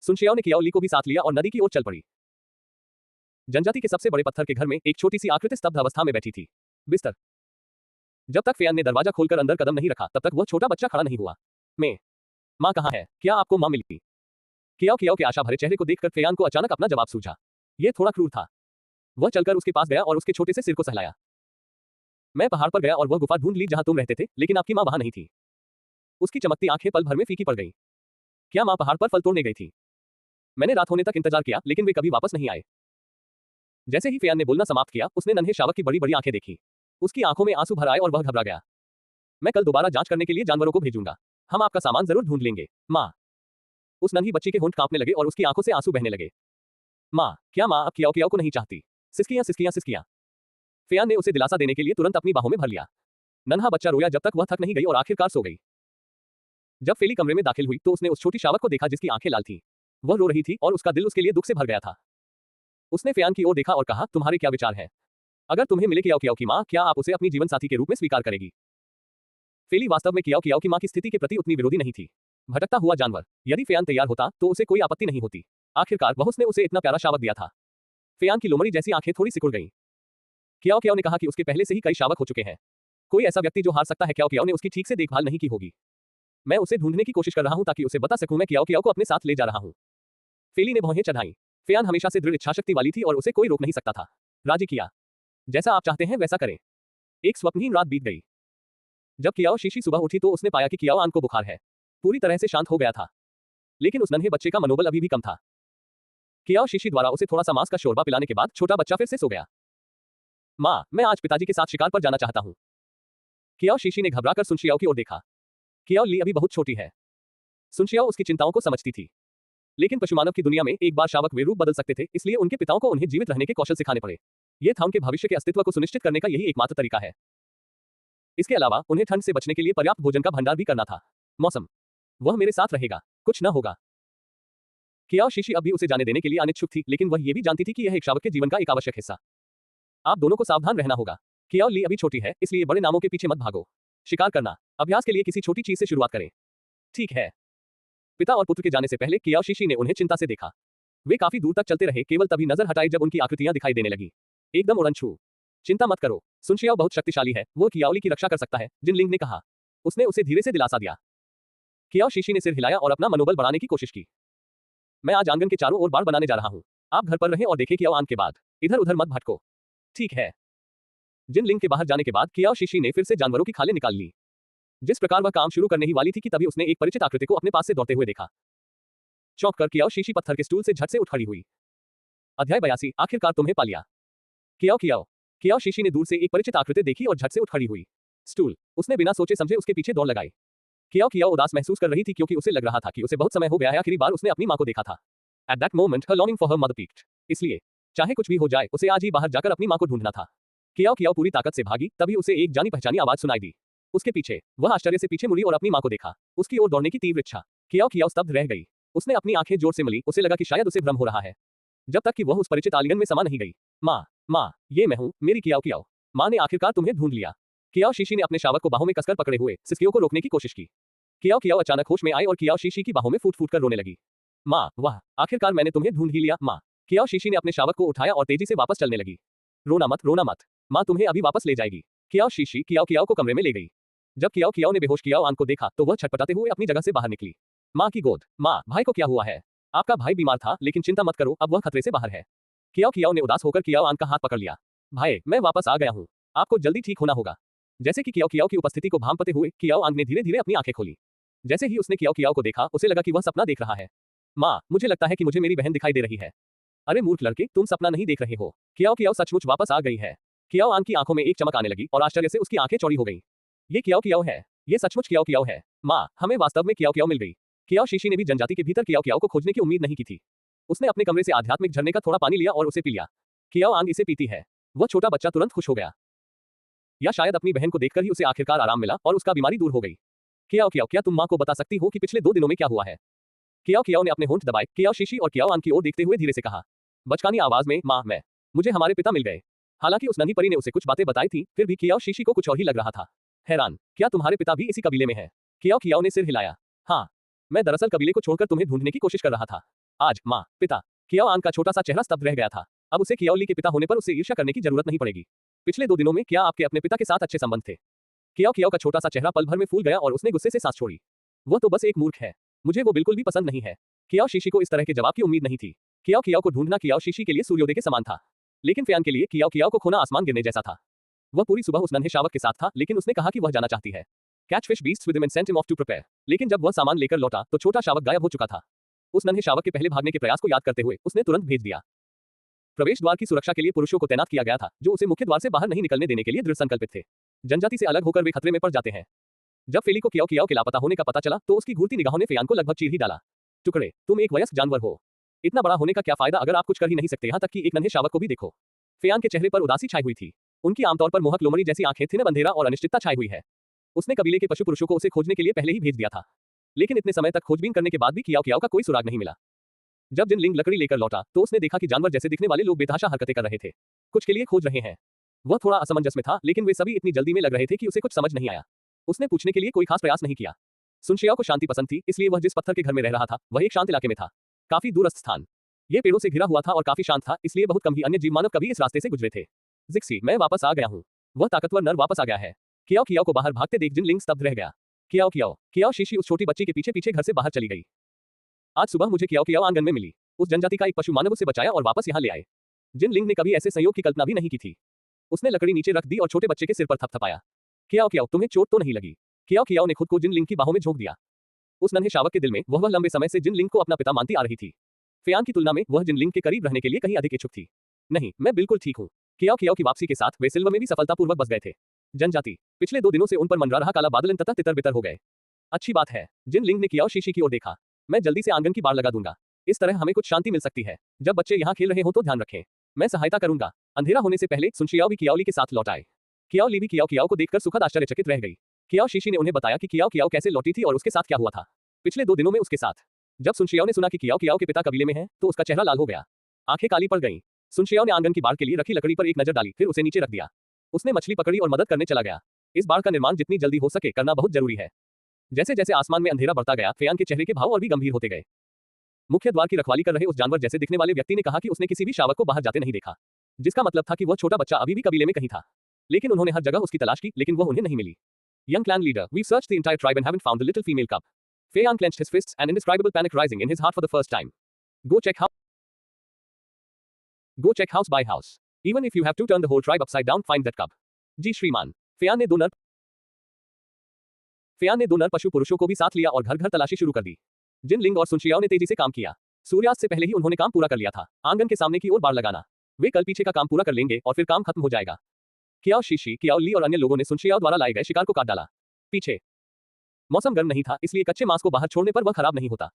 सुनशियाओ ने कियाओ ली को भी साथ लिया और नदी की ओर चल पड़ी। जनजाति के सबसे बड़े पत्थर के घर में एक छोटी सी आकृति स्तब्ध अवस्था में बैठी थी। बिस्तर। जब तक फेयान ने दरवाजा खोलकर अंदर कदम नहीं रखा तब तक वह छोटा बच्चा खड़ा नहीं हुआ। मां कहाँ है? क्या आपको मां मिली? कियाओ कियाओ के आशा भरे चेहरे को देखकर फेयान को अचानक अपना जवाब सूझा। यह थोड़ा क्रूर था। वह चलकर उसके पास गया और उसके छोटे से सिर को सहलाया। मैं पहाड़ पर गया और वह गुफा ढूंढ ली जहां तुम रहते थे, लेकिन आपकी मां वहां नहीं थी। उसकी चमकती आंखें पल भर में फीकी पड़ गईं। क्या मां पहाड़ पर फल तोड़ने गई थी? मैंने रात होने तक इंतजार किया, लेकिन वे कभी वापस नहीं आए। जैसे ही फेयान ने बोलना समाप्त किया, उसने नन्हे शावक की बड़ी बड़ी आंखें देखी। उसकी आंखों में आंसू भर आए और वह घबरा गया। मैं कल दोबारा जांच करने के लिए जानवरों को भेजूंगा। हम आपका सामान जरूर ढूंढ लेंगे, माँ। उस नन्ही बच्ची के होंठ कांपने लगे और उसकी आंखों से आंसू बहने लगे। माँ, क्या माँ अब कियाओ कियाओ को नहीं चाहती? सिसकियां सिसकियां सिसकियां। फेयान ने उसे दिलासा देने के लिए तुरंत अपनी बाहों में भर लिया। नन्हा बच्चा रोया जब तक वह थक नहीं गई और आखिरकार सो गई। जब फेली कमरे में दाखिल हुई तो उसने उस छोटी शावक को देखा जिसकी आंखें लाल थीं। वह रो रही थी और उसका दिल उसके लिए दुख से भर गया था। उसने फेयान की ओर देखा और कहा, तुम्हारे क्या विचार हैं? अगर तुम्हें मिले कियाओ कियाओ की माँ, क्या आप उसे अपनी जीवन साथी के रूप में स्वीकार करेगी? फेली वास्तव में कियाओ कियाओ की माँ की स्थिति के प्रति उतनी विरोधी नहीं थी। भटकता हुआ जानवर, यदि फेयान तैयार होता तो उसे कोई आपत्ति नहीं होती। आखिरकार वह उसने उसे इतना प्यारा शावक दिया था। फेयान की लोमड़ी जैसी आंखें थोड़ी सिकुड़ गईं। कियाओ कियाओ ने कहा कि उसके पहले से ही कई शावक हो चुके हैं। कोई ऐसा व्यक्ति जो हार सकता है? कियाओ कियाओ ने उसकी ठीक से देखभाल नहीं की होगी। मैं उसे ढूंढने की कोशिश कर रहा हूं ताकि उसे बता सकूं मैं कियाओ कियाओ को अपने साथ ले जा रहा हूं। फेली ने भौहें चढ़ाई। फेयान हमेशा से दृढ़ इच्छाशक्ति वाली थी और उसे कोई रोक नहीं सकता था। राजी किया। जैसा आप चाहते हैं वैसा करें। एक स्वप्नहीन रात बीत गई। जब कियाओ शीशी सुबह उठी तो उसने पाया कि कियाओ आन को बुखार है। पूरी तरह से शांत हो गया था, लेकिन उस नन्हे बच्चे का मनोबल अभी भी कम था। कियाओ शीशी द्वारा उसे थोड़ा सा मांस का शोरबा पिलाने के बाद छोटा बच्चा फिर से सो गया। माँ, मैं आज पिताजी के साथ शिकार पर जाना चाहता हूँ। कियाओ शीशी ने घबराकर सुनशियाओ की ओर देखा। कियाओ ली अभी बहुत छोटी है। सुनशियाओ उसकी चिंताओं को समझती थी, लेकिन पशुमानव की दुनिया में एक बार शावक वे रूप बदल सकते थे, इसलिए उनके पिताओं को उन्हें जीवित रहने के कौशल सिखाने पड़े। यह था उनके भविष्य के अस्तित्व को सुनिश्चित करने का यही एकमात्र तरीका है। इसके अलावा उन्हें ठंड से बचने के लिए पर्याप्त भोजन का भंडार भी करना था। मौसम, वह मेरे साथ रहेगा, कुछ न होगा। कियाओ शीशी अब भी उसे जाने देने के लिए अनिच्छुक थी, लेकिन वह ये भी जानती थी कि यह एक शावक के जीवन का एक आवश्यक हिस्सा। आप दोनों को सावधान रहना होगा। कियाओ ली अभी छोटी है, इसलिए बड़े नामों के पीछे मत भागो। शिकार करना अभ्यास के लिए किसी छोटी चीज से शुरुआत करें। ठीक है। पिता और पुत्र के जाने से पहले कियाओ शीशी ने उन्हें चिंता से देखा। वे काफी दूर तक चलते रहे, केवल तभी नजर हटाई जब उनकी आकृतियां दिखाई देने लगी। एकदम उड़नछू। चिंता मत करो, सुनशियाओ बहुत शक्तिशाली है, वो कियाओ ली की रक्षा कर सकता है, जिनलिंग ने कहा। उसने उसे धीरे से दिलासा दिया। कियाओ शीशी ने सिर हिलाया और अपना मनोबल बढ़ाने की कोशिश की। मैं आज आंगन के चारों ओर बाड़ बनाने जा रहा हूं। आप घर पर रहें और देखें कियाओ आन के बाद इधर उधर मत भटको। ठीक है। जिनलिंग के बाहर जाने के बाद कियाओ शीशी ने फिर से जानवरों की खालें निकाल ली। जिस प्रकार वह काम शुरू करने ही वाली थी कि तभी उसने एक परिचित आकृति को अपने पास से दौड़ते हुए देखा। चौंक कर कियाओ शीशी पत्थर के स्टूल से झट से उठ खड़ी हुई। अध्याय 82, आखिरकार तुम्हें पा लिया। कियाओ कियाओ। कियाओ शीशी ने दूर से एक परिचित आकृति देखी और झट से उठ खड़ी हुई। स्टूल। उसने बिना सोचे समझे उसके पीछे दौड़ लगाई। कियाओ कियाओ उदास महसूस कर रही थी क्योंकि उसे लग रहा था कि उसे बहुत समय हो गया है आखिरी बार उसने अपनी मां को देखा था। At that moment her longing for her mother peaked. इसलिए चाहे कुछ भी हो जाए उसे आज ही बाहर जाकर अपनी मां को ढूंढना था। कियाओ कियाओ पूरी ताकत से भागी, तभी उसे एक जानी पहचानी आवाज सुनाई दी। उसके पीछे वह आश्चर्य से पीछे मुड़ी और अपनी मां को देखा। उसकी ओर दौड़ने की तीव्र इच्छा। कियाओ कियाओ स्तब्ध रह गई। उसने अपनी आंखें जोर से मली, उसे लगा कि शायद उसे भ्रम हो रहा है, जब तक कि वह उस परिचित आलिंगन में समा नहीं गई। माँ, ये मैं हूँ, मेरी कियाओ कियाओ। माँ ने आखिरकार तुम्हें ढूंढ लिया। कियाओ शीशी ने अपने शावक को बाहों में कसकर पकड़े हुए सिसकियों को रोकने की कोशिश की। कियाओ कियाओ अचानक होश में आई और कियाओ शीशी की बाहों में फूट फूट कर रोने लगी। माँ, वाह, आखिरकार मैंने तुम्हें ढूंढ ही लिया। माँ। कियाओ शीशी ने अपने शावक को उठाया और तेजी से वापस चलने लगी। रोना मत, माँ तुम्हें अभी वापस ले जाएगी। कियाओ शीशी कियाओ कियाओ को कमरे में ले गई। जब कियाओ कियाओ ने बेहोश कियाओ आन को देखा तो वह छटपटाते हुए अपनी जगह से बाहर निकली। माँ की गोद। माँ, भाई को क्या हुआ है? आपका भाई बीमार था, लेकिन चिंता मत करो, अब वह खतरे से बाहर है। कियाओ कियाओ ने उदास होकर कियाओ आन का हाथ पकड़ लिया। भाई, मैं वापस आ गया हूँ, आपको जल्दी ठीक होना होगा। जैसे कि कियाओ कियाओ की उपस्थिति को भांपते हुए कियाओ आन ने धीरे धीरे अपनी आंखें खोली। जैसे ही उसने कियाओ कियाओ को देखा उसे लगा कि वह सपना देख रहा है। माँ, मुझे लगता है कि मुझे मेरी बहन दिखाई दे रही है। अरे मूर्ख लड़के, तुम सपना नहीं देख रहे हो, कियाओ कियाओ सचमुच वापस आ गई है। कियाओ आन की आंखों में एक चमक आने लगी और आश्चर्य से उसकी आंखें चौड़ी हो गईं। ये कियाओ कियाओ है, ये सचमुच कियाओ कियाओ है। माँ, हमें वास्तव में कियाओ कियाओ मिल गई। कियाओ शीशी ने भी जनजाति के भीतर कियाओ कियाओ को खोजने की उम्मीद नहीं की थी। उसने अपने कमरे से आध्यात्मिक झरने का थोड़ा पानी लिया और उसे पी लिया। कियाओ आन इसे पीती है। वह छोटा बच्चा तुरंत खुश हो गया, या शायद अपनी बहन को देखकर ही उसे आखिरकार आराम मिला और उसका बीमारी दूर हो गई। कियाओ कियाओ, क्या तुम माँ को बता सकती हो कि पिछले 2 दिनों में क्या हुआ है? कियाओ कियाओ ने अपने होंठ दबाए। कियाओ शीशी और कियाओ आन की ओर देखते हुए धीरे से कहा, बचकानी आवाज में, माँ, मुझे हमारे पिता मिल गए। हालांकि उस नन्ही परी ने उसे कुछ बातें बताई थी, फिर भी कियाओ शीशी को कुछ और ही लग रहा था। हैरान, क्या तुम्हारे पिता भी इसी कबीले में है? कियाओ कियाओ ने सिर हिलाया। हाँ, मैं दरअसल कबीले को छोड़कर तुम्हें ढूंढने की कोशिश कर रहा था। आज, माँ, पिता। कियाओ आन का छोटा सा चेहरा स्तब्ध रह गया था। अब उसे कियाओ ली के पिता होने पर उससे ईर्ष्या करने की जरूरत नहीं पड़ेगी। पिछले 2 दिनों में क्या आपके अपने पिता के साथ अच्छे संबंध थे? कियाओ कियाओ का छोटा सा चेहरा पल भर में फूल गया और उसने गुस्से से सांस छोड़ी। वह तो बस एक मूर्ख है, मुझे वो बिल्कुल भी पसंद नहीं है। कियाओ शीशी को इस तरह के जवाब की उम्मीद नहीं थी। कियाओ कियाओ को ढूंढना कियाओ शीशी के लिए सूर्योदय के समान था, लेकिन फेयान के लिए कियाओ कियाओ को खोना आसमान गिरने जैसा था। वह पूरी सुबह उस नन्हे शावक के साथ था, लेकिन उसने कहा कि वह जाना चाहती है। Catch fish beasts with him and sent him off to prepare. लेकिन जब वह सामान लेकर लौटा तो छोटा शावक गायब हो चुका था। उस नन्हे शावक के पहले भागने के प्रयास को याद करते हुए उसने तुरंत भेज दिया। प्रवेश द्वार की सुरक्षा के लिए पुरुषों को तैनात किया गया था, जो उसे मुख्य द्वार से बाहर नहीं निकलने देने के लिए दृढ़ संकल्पित थे। जनजाति से अलग होकर वे खतरे में पड़ जाते हैं। जब फेली को कियाओ कियाओ के लापता होने का पता चला तो उसकी घूरती निगाहों ने फेयान को लगभग चीर ही डाला। टुकड़े, तुम एक वयस्क जानवर हो। इतना बड़ा होने का क्या फायदा अगर आप कुछ कर ही नहीं सकते, यहाँ तक कि एक नन्हे शावक को भी देखो। फेयान के चेहरे पर उदासी छाई हुई थी। उनकी आमतौर पर मोहक लोमड़ी जैसी आंखें थी, अंधेरा और अनिश्चितता छाई हुई है। उसने कबीले के पशु पुरुषों को उसे खोजने के लिए पहले ही भेज दिया था, लेकिन इतने समय तक खोजबीन करने के बाद भी कियाओ कियाओ का कोई सुराग नहीं मिला। जब जिनलिंग लकड़ी लेकर लौटा तो उसने देखा कि जानवर जैसे दिखने वाले लोग बेतहाशा हरकतें कर रहे थे, कुछ के लिए खोज रहे हैं। वह थोड़ा असमंजस में था, लेकिन वे सभी इतनी जल्दी में लग रहे थे कि उसे कुछ समझ नहीं आया। उसने पूछने के लिए कोई खास प्रयास नहीं किया। सुनशियाओ को शांति पसंद थी, इसलिए वह जिस पत्थर के घर में रह रहा था वह एक शांत इलाके में था, काफी दूरस्थ स्थान। यह पेड़ों से घिरा हुआ था और काफी शांत था, इसलिए बहुत कम ही अन्य जीव मानव कभी इस रास्ते से गुजरे थे। जिक्सी, मैं वापस आ गया हूँ। वह ताकतवर नर वापस आ गया है। कियाओ कियाओ को बाहर भागते देख जिनलिंग स्तब्ध रह गया। कियाओ कियाओ, कियाओ शीशी उस छोटी बच्ची के पीछे पीछे घर से बाहर चली गई। आज सुबह मुझे कियाओ कियाओ आंगन में मिली। उस जनजाति का एक पशु मानव उसे बचाया और वापस यहाँ ले आए। जिनलिंग ने कभी ऐसे संयोग की कल्पना भी नहीं की थी। उसने लकड़ी नीचे रख दी और छोटे बच्चे के सिर पर थपथपाया। कियाओ कियाओ, तुम्हें चोट तो नहीं लगी? कियाओ कियाओ ने खुद को जिनलिंग की बाहों में झोंक दिया। उस नन्हे शावक के दिल में वह लंबे समय से जिनलिंग को अपना पिता मानती आ रही थी। फेयान की तुलना में वह जिनलिंग के करीब रहने के लिए कहीं अधिक इच्छुक थी। नहीं, मैं बिल्कुल ठीक हूँ। कियाओ कियाओ की वापसी के साथ वे सिल्वर में भी सफलतापूर्वक बस गए थे। जनजाति, पिछले 2 दिनों से उन पर मंडरा रहा काला बादल तथा तितर बितर हो गए। अच्छी बात है। जिनलिंग ने कियाओ शीशी की ओर देखा। मैं जल्दी से आंगन की बाड़ लगा दूंगा, इस तरह हमें कुछ शांति मिल सकती है। जब बच्चे यहाँ खेल रहे हो तो ध्यान रखें, मैं सहायता करूंगा। अंधेरा होने से पहले सुनशियाओ भी कियाओ ली के साथ लौट आए। कियाओ ली भी कियाओ कियाओ को देखकर सुखद आश्चर्यचकित रह गई। कियाओ शीशी ने उन्हें बताया कि कियाओ कियाओ कैसे लौटी थी और उसके साथ क्या हुआ था पिछले 2 दिनों में उसके साथ। जब सुनशियाओ ने सुना कि कियाओ कियाओ के पिता कबीले में हैं, तो उसका चेहरा लाल हो गया, आंखें काली पड़ गईं। सुनशियाओ ने आंगन की बाड़ के लिए रखी लकड़ी पर एक नजर डाली, फिर उसे नीचे रख दिया। उसने मछली पकड़ी और मदद करने चला गया। इस बाड़ का निर्माण जितनी जल्दी हो सके करना बहुत जरूरी है। जैसे जैसे आसमान में अंधेरा बढ़ता गया, फेयान के चेहरे के भाव और भी गंभीर होते गए। मुख्य द्वार की रखवाली कर रहे उस जानवर जैसे दिखने वाले व्यक्ति ने कहा कि उसने किसी भी शावक को बाहर जाते नहीं देखा, जिसका मतलब था कि वह छोटा बच्चा अभी भी कबीले में कहीं था। लेकिन उन्होंने हर जगह उसकी तलाश की, लेकिन वह उन्हें नहीं मिली। Young clan leader, we've searched the entire tribe and haven't found the little female cub. Feyan clenched his fists, an indescribable panic rising in his heart for the first time. Go check house by house. Even if you have to turn the whole tribe upside down, find that cub. जी श्रीमान। फेयान ने दो नर पशु पुरुषों को भी साथ लिया और घर घर तलाशी शुरू कर दी। जिनलिंग और सुनशियाओ ने तेजी से काम किया। सूर्यास्त से पहले ही उन्होंने काम पूरा कर लिया था। आंगन के सामने की ओर बाड़ लगाना। वे कल पीछे का काम पूरा कर लेंगे और फिर काम खत्म हो जाएगा। कियाओ शीशी, कियाओ ली और अन्य लोगों ने सुनशियाओ द्वारा लाए गए शिकार को काट डाला। पीछे मौसम गर्म नहीं था, इसलिए कच्चे मांस को बाहर छोड़ने पर वह खराब नहीं होता।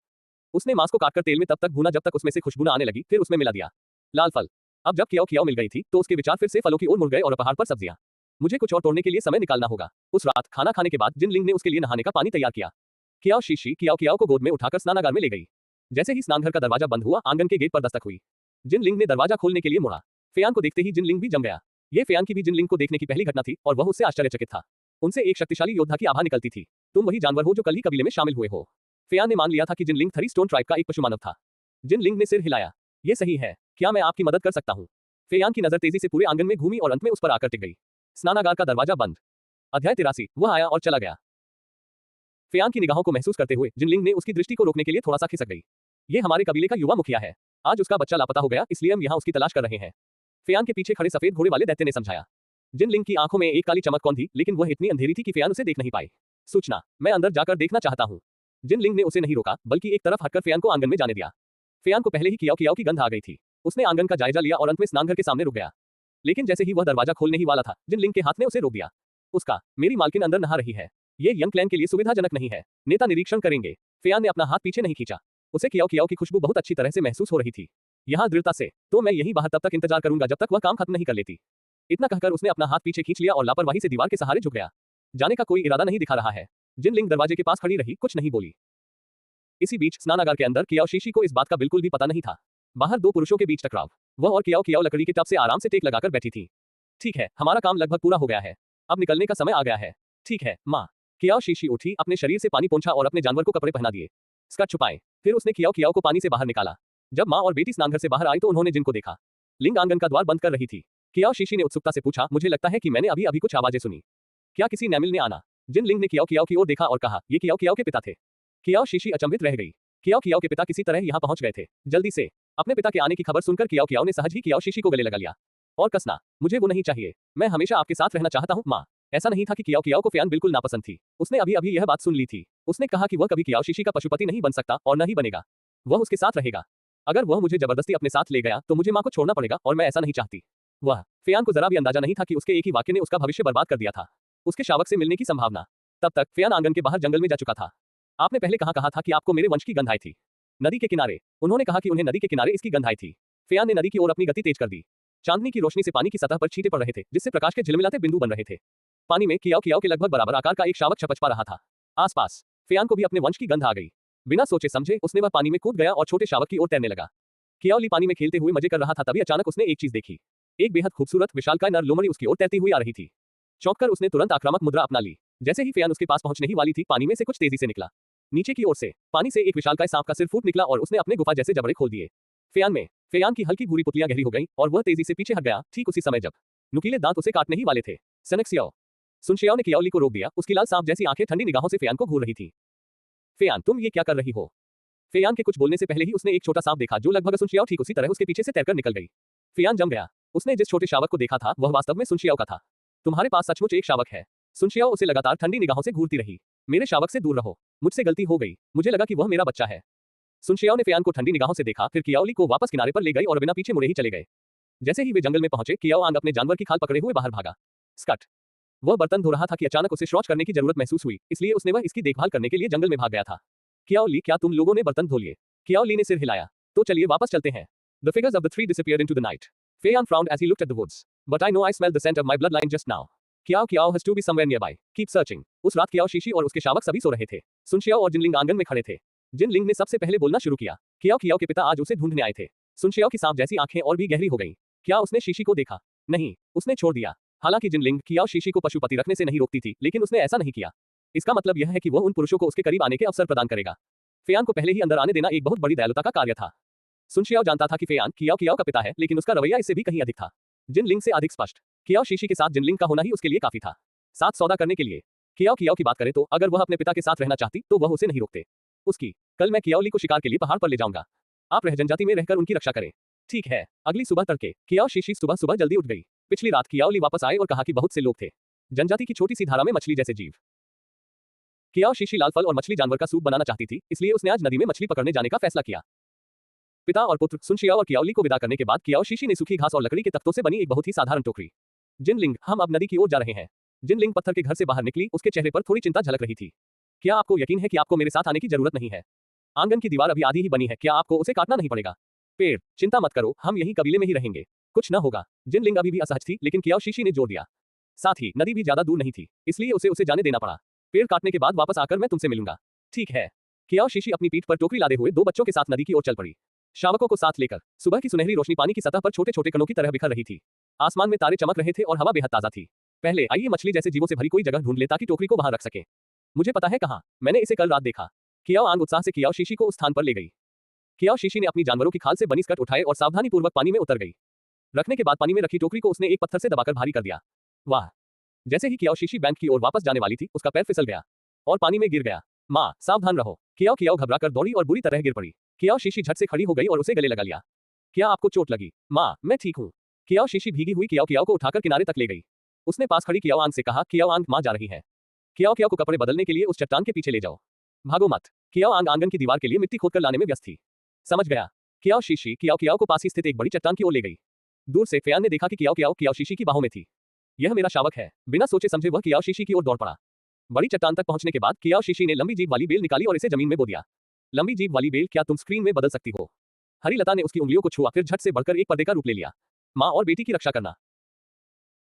उसने मांस को काटकर तेल में तब तक भूना जब तक उसमें से खुशबू न आने लगी, फिर उसमें मिला दिया लाल फल। अब जब कियाओ कियाओ मिल गई थी तो उसके विचार फिर से फलों की ओर मुड़ गए और पहाड़ पर सब्जियां। मुझे कुछ और तोड़ने के लिए समय निकालना होगा। उस रात खाना खाने के बाद जिनलिंग ने उसके लिए नहाने का पानी तैयार किया। कियाओ शीशी कियाओ कियाओ को गोद में उठाकर स्नानागार में ले गई। जैसे ही स्नानघर का दरवाजा बंद हुआ, आंगन के गेट पर दस्तक हुई। जिनलिंग ने दरवाजा खोलने के लिए मुड़ा। फेयान को देखते ही जिनलिंग भी जम गया। ये फेयान की भी जिनलिंग को देखने की पहली घटना थी और वह उससे आश्चर्यचकित था। उनसे एक शक्तिशाली योद्धा की आभा निकलती थी। तुम वही जानवर हो जो कल ही कबीले में शामिल हुए हो। फेयान ने मान लिया था कि जिनलिंग थरी स्टोन ट्राइब का एक पशु मानव था। जिनलिंग ने सिर हिलाया। ये सही है, क्या मैं आपकी मदद कर सकता हूँ? फेयान की नजर तेजी से पूरे आंगन में घूमी और अंत में उस पर आकर टिक गई। स्नानागार का दरवाजा बंद। अध्याय 83। वह आया और चला गया। फेयान की निगाहों को महसूस करते हुए जिनलिंग ने उसकी दृष्टि को रोकने के लिए थोड़ा सा खिसक गई। ये हमारे कबीले का युवा मुखिया है। आज उसका बच्चा लापता हो गया, इसलिए हम यहाँ उसकी तलाश कर रहे हैं। फेयान के पीछे खड़े सफेद घोड़े वाले दैत्य ने समझाया। जिनलिंग की आंखों में एक काली चमक कौन थी, लेकिन वह इतनी अंधेरी थी कि फेयान उसे देख नहीं पाई। सूचना, मैं अंदर जाकर देखना चाहता हूँ। जिनलिंग ने उसे नहीं रोका, बल्कि एक तरफ हटकर फेयान को आंगन में जाने दिया। फेयान को पहले ही कियाओ कियाओ की गंध आ गई थी। उसने आंगन का जायजा लिया और अंत में स्नानघर के सामने रुक गया। लेकिन जैसे ही वह दरवाजा खोलने ही वाला था, जिनलिंग के हाथ ने उसे रोक दिया। उसका, मेरी मालकिन अंदर नहा रही है। ये यंग क्लैन के लिए सुविधाजनक नहीं है। नेता निरीक्षण करेंगे। फेयान ने अपना हाथ पीछे नहीं खींचा। उसे कियाओ कियाओ की खुशबू बहुत अच्छी तरह से महसूस हो रही थी। यहाँ दृढ़ता से, तो मैं यहीं बाहर तब तक इंतजार करूंगा जब तक वह काम खत्म नहीं कर लेती। इतना कहकर उसने अपना हाथ पीछे खींच लिया और लापरवाही से दीवार के सहारे झुक गया। जाने का कोई इरादा नहीं दिखा रहा है। जिनलिंग दरवाजे के पास खड़ी रही, कुछ नहीं बोली। इसी बीच स्नानागार के अंदर कियाओ शीशी को इस बात का बिल्कुल भी पता नहीं था। बाहर 2 पुरुषों के बीच टकराव। वह और कियाओ कियाओ लकड़ी के टब से आराम से टेक लगाकर बैठी थी। ठीक है, हमारा काम लगभग पूरा हो गया है। अब निकलने का समय आ गया है। ठीक है, माँ। कियाओ शीशी उठी, अपने शरीर से पानी पोंछा और अपने जानवर को कपड़े पहना दिए। स्कर्ट छुपाए। फिर उसने कियाओ कियाओ को पानी से बाहर निकाला। जब माँ और बेटी स्नानघर से बाहर आई तो उन्होंने जिन को देखा। लिंग आंगन का द्वार बंद कर रही थी। कियाओ शीशी ने उत्सुकता से पूछा, मुझे लगता है कि मैंने अभी अभी कुछ आवाजें सुनी। क्या किसी नैमिल ने आना? जिन लिंग ने कियाओ कियाओ की ओर देखा और कहा, ये कियाओ कियाओ के पिता थे। कियाओ शीशी अचंभित रह गई। कियाओ कियाओ के पिता किसी तरह यहाँ पहुंच गए थे। जल्दी से। अपने पिता के आने की खबर सुनकर कियाओ कियाओ ने सहज ही कियाओ शीशी को गले लगा लिया। और कसना, मुझे वो नहीं चाहिए। मैं हमेशा आपके साथ रहना चाहता हूँ, माँ। ऐसा नहीं था कि कियाओ कियाओ को फेयान बिल्कुल नापसंद थी। उसने अभी अभी यह बात सुन ली थी। उसने कहा कि वह कभी कियाओ शीशी का पशुपति नहीं बन सकता और न ही बनेगा। वह उसके साथ रहेगा। अगर वह मुझे जबरदस्ती अपने साथ ले गया तो मुझे माँ को छोड़ना पड़ेगा और मैं ऐसा नहीं चाहती। वह फेयान को जरा भी अंदाजा नहीं था कि उसके एक ही वाक्य ने उसका भविष्य बर्बाद कर दिया था। उसके शावक से मिलने की संभावना। तब तक फेयान आंगन के बाहर जंगल में जा चुका था। आपने पहले कहा था कि आपको मेरे वंश की गंध आई थी। नदी के किनारे, उन्होंने कहा कि उन्हें नदी के किनारे इसकी गंध आई थी। फेयान ने नदी की ओर अपनी गति तेज कर दी। चांदनी की रोशनी से पानी की सतह पर छींटे पड़ रहे थे, जिससे प्रकाश के झिलमिलाते बिंदु बन रहे थे। पानी में कियाओ कियाओ के लगभग बराबर आकार का एक शावक छपछपा रहा था। आसपास फेयान को भी अपने वंश की गंध आ गई। बिना सोचे समझे उसने वह पानी में कूद गया और छोटे शावक की ओर तैरने लगा। कियाओ ली पानी में खेलते हुए मजे कर रहा था, तभी अचानक उसने एक चीज देखी। एक बेहद खूबसूरत विशालकाय नर लोमड़ी उसकी ओर तैरती हुई आ रही थी। चौंककर उसने तुरंत आक्रामक मुद्रा अपना ली। जैसे ही फेयान उसके पास पहुंचने ही वाली थी, पानी में से कुछ तेजी से निकला। नीचे की ओर से पानी से एक विशालकाय सांप का सिर फूट निकला और उसने अपने गुफा जैसे जबड़े खोल दिए। फेयान की हल्की भूरी पुतलियां गहरी हो गईं और वह तेजी से पीछे हट गया, ठीक उसी समय जब नुकीले दांत उसे काटने ही वाले थे। सनक्सियाओ सुनशियाओ ने कियाओ ली को रोक दिया। उसकी लाल सांप जैसी आंखें ठंडी निगाहों से फेयान को घूर रही थी। फेयान, तुम ये क्या कर रही हो? फेयान के कुछ बोलने से पहले ही उसने एक छोटा सांप देखा जो लगभग सुनशियाओ ठीक उसी तरह उसके पीछे से तैरकर निकल गई। फेयान जम गया। उसने जिस छोटे शावक को देखा था वह वास्तव में सुनशियाओ का था। तुम्हारे पास सचमुच एक शावक है। सुनशियाओ उसे लगातार ठंडी निगाहों से घूरती रही। मेरे शावक से दूर रहो, मुझसे गलती हो गई, मुझे लगा कि वह मेरा बच्चा है। सुनशियाओ ने फेयान को ठंडी निगाहों से देखा, फिर कियाओ ली को वापस किनारे पर ले गई और बिना पीछे मुड़े ही चले गए। जैसे ही वे जंगल में पहुंचे, कियाओ आंग अपने जानवर की खाल पकड़े हुए बाहर भागा। स्कट! वह बर्तन धो रहा था कि अचानक उसे शौच करने की जरूरत महसूस हुई, इसलिए उसने वह इसकी देखभाल करने के लिए जंगल में भाग गया था। कियाओ ली, क्या तुम लोगों ने बर्तन धो लिए? कियाओ ली ने सिर हिलाया। तो चलिए वापस चलते हैं। The figures of the three disappeared into the night. Feyan frowned as he looked at the woods. But I know I smelled the scent of my bloodline just now. कियाओ has to be somewhere nearby. Keep searching. उस रात कियाओ शीशी और उसके शावक सभी सो रहे थे। सुनशियाओ और जिनलिंग आंगन में खड़े थे। जिनलिंग ने सबसे पहले बोलना शुरू किया। कियाओ के पिता आज उसे ढूंढने आए थे। सुनशियाओ की सांप जैसी आंखें और भी गहरी हो गईं। क्या उसने शीशी को देखा? नहीं, उसने छोड़ दिया। हालांकि जिनलिंग कियाओ शीशी को पशुपति रखने से नहीं रोकती थी, लेकिन उसने ऐसा नहीं किया। इसका मतलब यह है कि वह उन पुरुषों को उसके करीब आने के अवसर प्रदान करेगा। फेयान को पहले ही अंदर आने देना एक बहुत बड़ी दयालुता का कार्य था। सुनशियाओ जानता था कि फेयान कियाओ का पिता है, लेकिन उसका रवैया इससे भी कहीं अधिक था। जिनलिंग से अधिक स्पष्ट। कियाओ शीशी के साथ जिनलिंग का होना ही उसके लिए काफी था। साथ सौदा करने के लिए। कियाओ की बात करें तो अगर वह अपने पिता के साथ रहना चाहती तो वह उसे नहीं रोकते। उसकी, कल मैं कियाओ ली को शिकार के लिए पहाड़ पर ले जाऊंगा। आप रह जनजाति में रहकर उनकी रक्षा करें। ठीक है। अगली सुबह तड़के कियाओ शीशी सुबह जल्दी उठ गई। पिछली रात कियाओ ली वापस आए और कहा कि बहुत से लोग थे। जनजाति की छोटी सी धारा में मछली जैसे जीव। कियाओ शीशी लाल फल और मछली जानवर का सूप बनाना चाहती थी, इसलिए उसने आज नदी में मछली पकड़ने जाने का फैसला किया। पिता और पुत्र सुनशियाओ और कियाओ ली को विदा करने के बाद कियाओ शीशी ने सूखी घास और लकड़ी के तख्तों से बनी एक बहुत ही साधारण टोकरी। जिनलिंग, हम अब नदी की ओर जा रहे हैं। जिनलिंग पत्थर के घर से बाहर निकली, उसके चेहरे पर थोड़ी चिंता झलक रही थी। क्या आपको यकीन है कि आपको मेरे साथ आने की जरूरत नहीं है? आंगन की दीवार अभी आधी ही बनी है, क्या आपको उसे काटना नहीं पड़ेगा? पेड़, चिंता मत करो, हम यही कबीले में ही रहेंगे, कुछ न होगा। जिनलिंग अभी भी असहज थी, लेकिन कियाओ शीशी ने जोर दिया। साथ ही नदी भी ज्यादा दूर नहीं थी, इसलिए उसे जाने देना पड़ा। पेड़ काटने के बाद वापस आकर मैं तुमसे मिलूंगा। ठीक है। कियाओ शीशी अपनी पीठ पर टोकरी लादे हुए दो बच्चों के साथ नदी की ओर चल पड़ी। शावकों को साथ लेकर सुबह की सुनहरी रोशनी पानी की सतह पर छोटे छोटे कणों की तरह बिखर रही थी। आसमान में तारे चमक रहे थे और हवा बेहद ताजा थी। पहले आइए मछली जैसे जीवों से भरी कोई जगह ढूंढ ले ताकि टोकरी को वहां रख सके। मुझे पता है कहां, मैंने इसे कल रात देखा। कियाओ आंग उत्साह से कियाओ शीशी को उस स्थान पर ले गई। कियाओ शीशी ने अपनी जानवरों की खाल से बनी स्कर्ट उठाए और सावधानी पूर्वक पानी में उतर गई। रखने के बाद पानी में रखी टोकरी को उसने एक पत्थर से दबाकर भारी कर दिया। वाह! जैसे ही कियाओ शीशी बैंक की ओर वापस जाने वाली थी, उसका पैर फिसल गया और पानी में गिर गया। माँ, सावधान रहो। कियाओ घबराकर दौड़ी और बुरी तरह गिर पड़ी। कियाओ शीशी झट से खड़ी हो गई और उसे गले लगा लिया। क्या आपको चोट लगी? माँ, मैं ठीक हूँ। कियाओ शीशी भीगी हुई कियाओ को उठाकर किनारे तक ले गई। उसने पास खड़ी कियाओ आंग से कहा, कियाओ आंग, माँ जा रही है। कियाओ को कपड़े बदलने के लिए उस चट्टान के पीछे ले जाओ। भागो मत। कियाओ आंग आंगन की दीवार के लिए मिट्टी खोदकर लाने में व्यस्त थी। समझ गया। कियाओ शीशी कियाओ को पास ही स्थित एक बड़ी चट्टान की ओर ले गई। दूर से फेयान ने देखा कि कियाओ शीशी की बाहों में थी। यह मेरा शावक है। बिना सोचे समझे वह कियाओ शीशी की ओर दौड़ पड़ा। बड़ी चट्टान तक पहुंचने के बाद कियाओ शीशी ने लंबी जीभ वाली बेल निकाली और इसे जमीन में बो दिया। लंबी जीभ वाली बेल, क्या तुम स्क्रीन में बदल सकती हो? हरी लता ने उसकी उंगलियों को छुआ, फिर झट से बढ़कर एक पर्दे का रूप ले लिया। माँ और बेटी की रक्षा करना।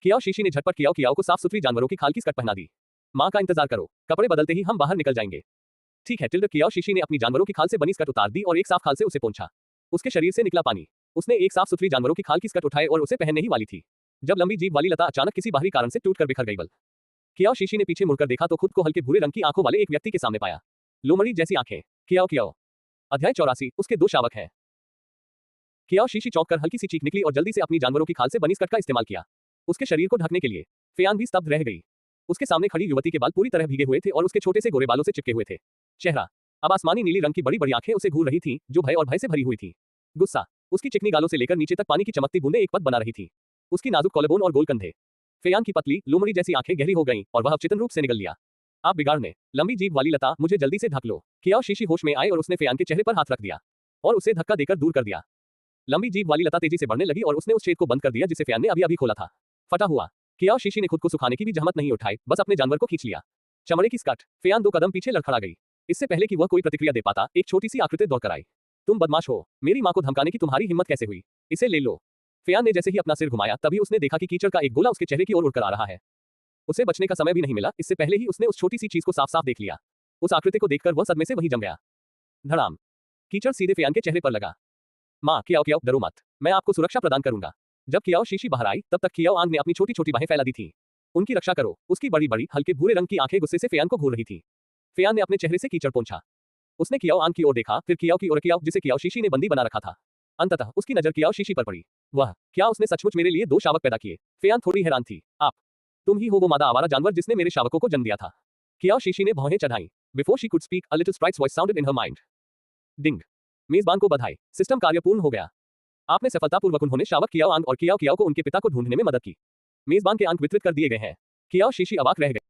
कियाओ शीशी ने झटपट कियाओ को साफ सुथरी जानवरों की खाल की स्कर्ट पहना दी। माँ का इंतजार करो, कपड़े बदलते ही हम बाहर निकल जाएंगे। ठीक है। कियाओ शीशी ने अपनी जानवरों की खाल से बनी स्कर्ट उतार दी और एक साफ खाल से उसे पोंछा। उसके शरीर से निकला पानी। उसने एक साफ सुथरी जानवरों की खाल की स्कर्ट उठाए और उसे पहनने ही वाली थी, जब लंबी जीभ वाली लता अचानक किसी बाहरी कारण से टूटकर बिखर गई। कियाओ शीशी ने पीछे मुड़कर देखा तो खुद को हल्के भूरे रंग की आंखों वाले एक व्यक्ति के सामने पाया। लोमड़ी जैसी आंखें। कियाओ। अध्याय 84, उसके दो शावक हैं। कियाओ शीशी चौंककर हल्की सी चीख निकली और जल्दी से अपनी जानवरों की खाल से बनी स्कर्ट का इस्तेमाल किया। उसके शरीर को ढकने के लिए फेयान भी स्तब्ध रह गई। उसके सामने खड़ी युवती के बाल पूरी तरह भीगे हुए थे और उसके छोटे से गोरे बालों से चिपके हुए थे। चेहरा, अब आसमानी नीली रंग की बड़ी बड़ी आंखें उसे घूर रही थीं, जो भय और भय से भरी हुई थी। गुस्सा, उसकी चिकनी गालों से लेकर नीचे तक पानी की चमकती बूंदें एक पथ बना रही थी। उसकी नाजुक कॉलरबोन और गोल कंधे। फेयान की पतली लोमड़ी जैसी आंखें गहरी हो गईं और वह अवचेतन रूप से निगल लिया। आप बिगाड़ने, लंबी जीभ वाली लता, मुझे जल्दी से ढक लो। कियाओ शीशी होश में आए और उसने फेयान के चेहरे पर हाथ रख दिया और उसे धक्का देकर दूर कर दिया। लंबी जीभ वाली लता तेजी से बढ़ने लगी और उसने उस छेद को बंद कर दिया जिसे फेयान ने अभी अभी खोला था। फटा हुआ। कियाओ शीशी ने खुद को सुखाने की भी जहमत नहीं उठाई, बस अपने जानवर को खींच लिया। चमड़े की स्कर्ट। फेयान 2 कदम पीछे लड़खड़ा गई। इससे पहले कि वह कोई प्रतिक्रिया दे पाता, एक छोटी सी आकृति दौड़कर आई। तुम बदमाश हो, मेरी माँ को धमकाने की तुम्हारी हिम्मत कैसे हुई? इसे ले लो। फेयान ने जैसे ही अपना सिर घुमाया तभी उसने देखा कि कीचड़ का एक गोला उसके चेहरे की ओर उड़कर आ रहा है। उसे बचने का समय भी नहीं मिला, इससे पहले ही उसने उस छोटी सी चीज को साफ साफ देख लिया। उस आकृति को देखकर वह सदमे से वहीं जम गया। धड़ाम। कीचड़ सीधे फेयान के चेहरे पर लगा। माँ, कियाओ कियाओ, डरो मत, मैं आपको सुरक्षा प्रदान करूंगा। जब कियाओ शीशी बाहर आई तब तक कियाओ आंग ने अपनी छोटी छोटी बाहें फैला दी थी। उनकी रक्षा करो। उसकी बड़ी बड़ी हल्के भूरे रंग की आंखें गुस्से से फेयान को घूर रही थी। फेयान ने अपने चेहरे से कीचड़ पोंछा। उसने कियाओ आंग की ओर देखा, फिर कियाओ की ओर, कियाओ जिसे कियाओ शीशी ने बंदी बना रखा था। अंततः उसकी नजर कियाओ शीशी पर पड़ी। वह, क्या उसने सचमुच मेरे लिए 2 शावक पैदा किए? फेयान थोड़ी हैरान थी। तुम ही हो वो मादा आवारा जानवर जिसने मेरे शावकों को जन्म दिया था। कियाओ शीशी ने भौहें चढ़ाई। Before she could speak, a little sprite's voice sounded in her mind. Ding. मेजबान को बधाई, सिस्टम कार्य पूर्ण हो गया। आपने सफलतापूर्वक उन्होंने शावक कियाओ आंग और कियाओ कियाओ को उनके पिता को ढूंढने में मदद की। मेजबान के अंक वितरित कर दिए गए हैं। कियाओ शीशी अवाक रह गए।